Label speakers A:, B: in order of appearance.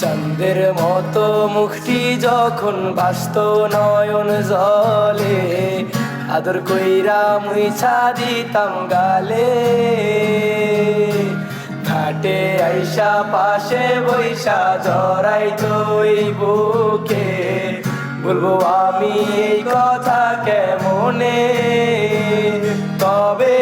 A: চাঁদের মতো মুখটি যখন বাস্ত নয়ন জলে, আদর কইরা মুইছা দিতাম গালে। ঘাটে আইসা পাশে বৈশা জড়াই তুই বুকে, বলবো আমি এই কথা কেমনে। তবে